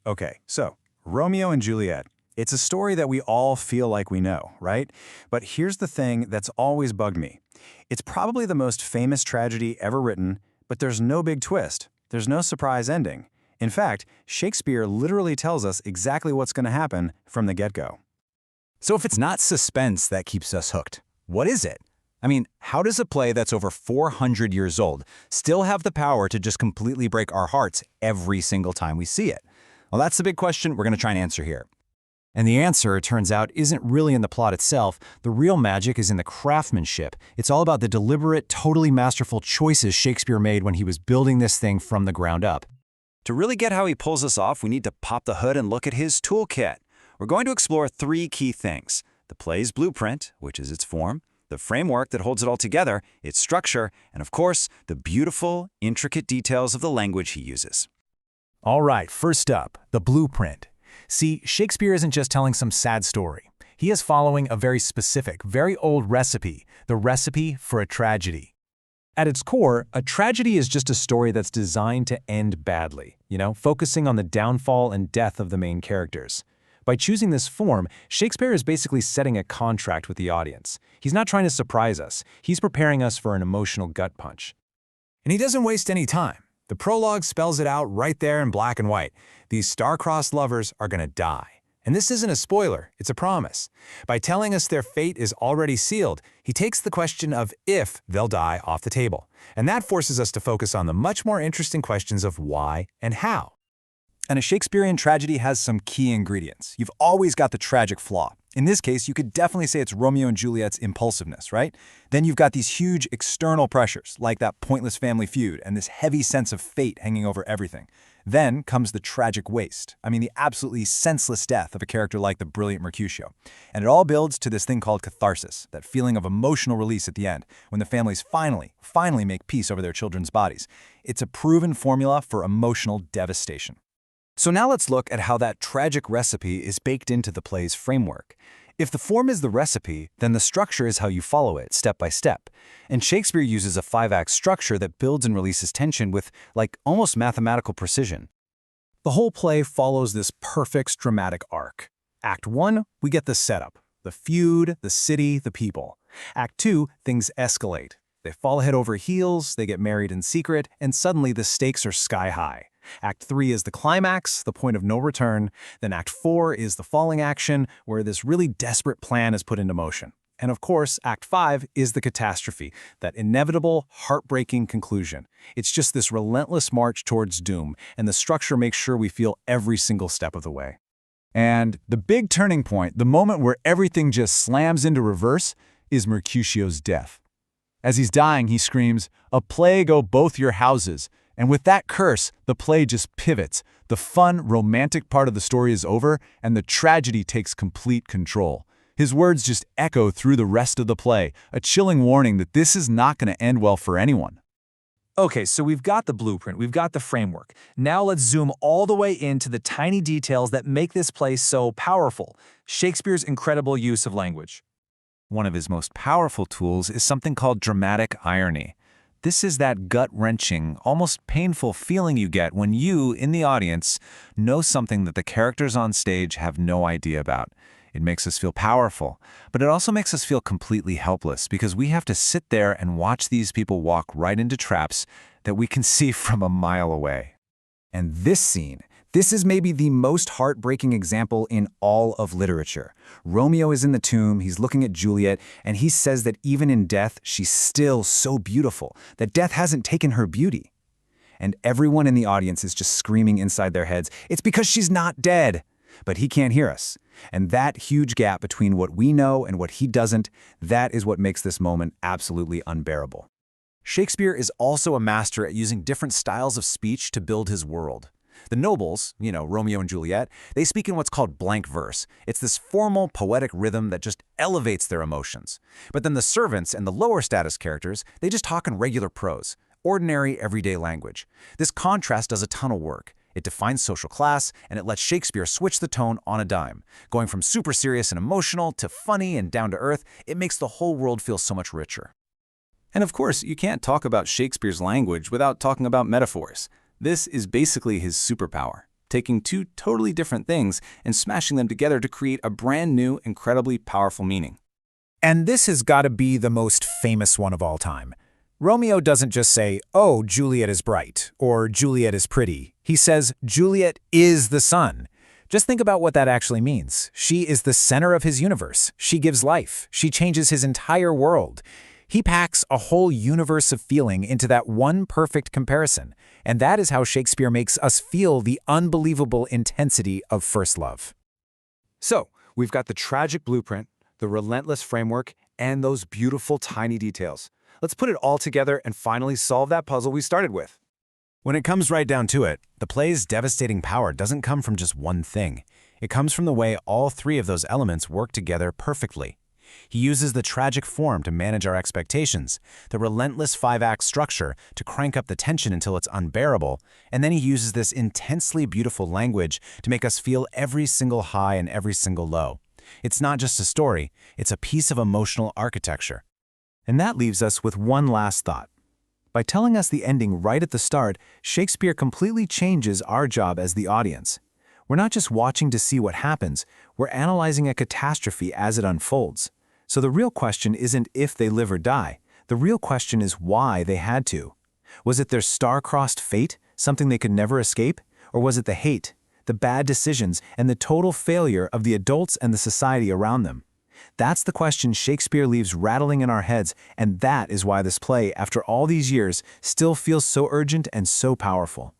Okay, so Romeo and Juliet. It's a story that we all feel like we know, right? But here's the thing that's always bugged me. It's probably the most famous tragedy ever written, but there's no big twist. There's no surprise ending. In fact, Shakespeare literally tells us exactly what's going to happen from the get-go. So if it's not suspense that keeps us hooked, what is it? I mean, how does a play that's over 400 years old still have the power to just completely break our hearts every single time we see it? Well, that's the big question we're going to try and answer here. And the answer, it turns out, isn't really in the plot itself. The real magic is in the craftsmanship. It's all about the deliberate, totally masterful choices Shakespeare made when he was building this thing from the ground up. To really get how he pulls this off, we need to pop the hood and look at his toolkit. We're going to explore three key things: the play's blueprint, which is its form, the framework that holds it all together, its structure, and of course, the beautiful, intricate details of the language he uses. All right, first up, the blueprint. See, Shakespeare isn't just telling some sad story. He is following a very specific, very old recipe, the recipe for a tragedy. At its core, a tragedy is just a story that's designed to end badly, focusing on the downfall and death of the main characters. By choosing this form, Shakespeare is basically setting a contract with the audience. He's not trying to surprise us. He's preparing us for an emotional gut punch. And he doesn't waste any time. The prologue spells it out right there in black and white. These star-crossed lovers are going to die. And this isn't a spoiler, it's a promise. By telling us their fate is already sealed, he takes the question of if they'll die off the table. And that forces us to focus on the much more interesting questions of why and how. And a Shakespearean tragedy has some key ingredients. You've always got the tragic flaw. In this case, you could definitely say it's Romeo and Juliet's impulsiveness, right? Then you've got these huge external pressures, like that pointless family feud and this heavy sense of fate hanging over everything. Then comes the tragic waste. I mean, the absolutely senseless death of a character like the brilliant Mercutio. And it all builds to this thing called catharsis, that feeling of emotional release at the end, when the families finally make peace over their children's bodies. It's a proven formula for emotional devastation. So now let's look at how that tragic recipe is baked into the play's framework. If the form is the recipe, then the structure is how you follow it, step by step. And Shakespeare uses a 5-act structure that builds and releases tension with, almost mathematical precision. The whole play follows this perfect dramatic arc. Act 1, we get the setup, the feud, the city, the people. Act 2, things escalate. They fall head over heels, they get married in secret, and suddenly the stakes are sky high. Act 3 is the climax, the point of no return. Then Act 4 is the falling action, where this really desperate plan is put into motion. And of course, Act 5 is the catastrophe, that inevitable, heartbreaking conclusion. It's just this relentless march towards doom, and the structure makes sure we feel every single step of the way. And the big turning point, the moment where everything just slams into reverse, is Mercutio's death. As he's dying, he screams, "A plague o' both your houses." And with that curse, the play just pivots. The fun, romantic part of the story is over, and the tragedy takes complete control. His words just echo through the rest of the play, a chilling warning that this is not going to end well for anyone. Okay, so we've got the blueprint, we've got the framework. Now let's zoom all the way into the tiny details that make this play so powerful. Shakespeare's incredible use of language. One of his most powerful tools is something called dramatic irony. This is that gut-wrenching, almost painful feeling you get when you, in the audience, know something that the characters on stage have no idea about. It makes us feel powerful, but it also makes us feel completely helpless because we have to sit there and watch these people walk right into traps that we can see from a mile away. And this is maybe the most heartbreaking example in all of literature. Romeo is in the tomb, he's looking at Juliet, and he says that even in death, she's still so beautiful, that death hasn't taken her beauty. And everyone in the audience is just screaming inside their heads, "It's because she's not dead!" But he can't hear us. And that huge gap between what we know and what he doesn't, that is what makes this moment absolutely unbearable. Shakespeare is also a master at using different styles of speech to build his world. The nobles, Romeo and Juliet, they speak in what's called blank verse. It's this formal, poetic rhythm that just elevates their emotions. But then the servants and the lower status characters, they just talk in regular prose, ordinary, everyday language. This contrast does a ton of work. It defines social class, and it lets Shakespeare switch the tone on a dime. Going from super serious and emotional to funny and down to earth, it makes the whole world feel so much richer. And of course, you can't talk about Shakespeare's language without talking about metaphors. This is basically his superpower. taking two totally different things and smashing them together to create a brand new, incredibly powerful meaning. And this has got to be the most famous one of all time. Romeo doesn't just say, "Oh, Juliet is bright," or "Juliet is pretty." He says, "Juliet is the sun." Just think about what that actually means. She is the center of his universe. She gives life. She changes his entire world. He packs a whole universe of feeling into that one perfect comparison. And that is how Shakespeare makes us feel the unbelievable intensity of first love. So, we've got the tragic blueprint, the relentless framework, and those beautiful tiny details. Let's put it all together and finally solve that puzzle we started with. When it comes right down to it, the play's devastating power doesn't come from just one thing. It comes from the way all three of those elements work together perfectly. He uses the tragic form to manage our expectations, the relentless five-act structure to crank up the tension until it's unbearable, and then he uses this intensely beautiful language to make us feel every single high and every single low. It's not just a story, it's a piece of emotional architecture. And that leaves us with one last thought. By telling us the ending right at the start, Shakespeare completely changes our job as the audience. We're not just watching to see what happens, we're analyzing a catastrophe as it unfolds. So the real question isn't if they live or die. The real question is why they had to. Was it their star-crossed fate, something they could never escape? Or was it the hate, the bad decisions, and the total failure of the adults and the society around them? That's the question Shakespeare leaves rattling in our heads, and that is why this play, after all these years, still feels so urgent and so powerful.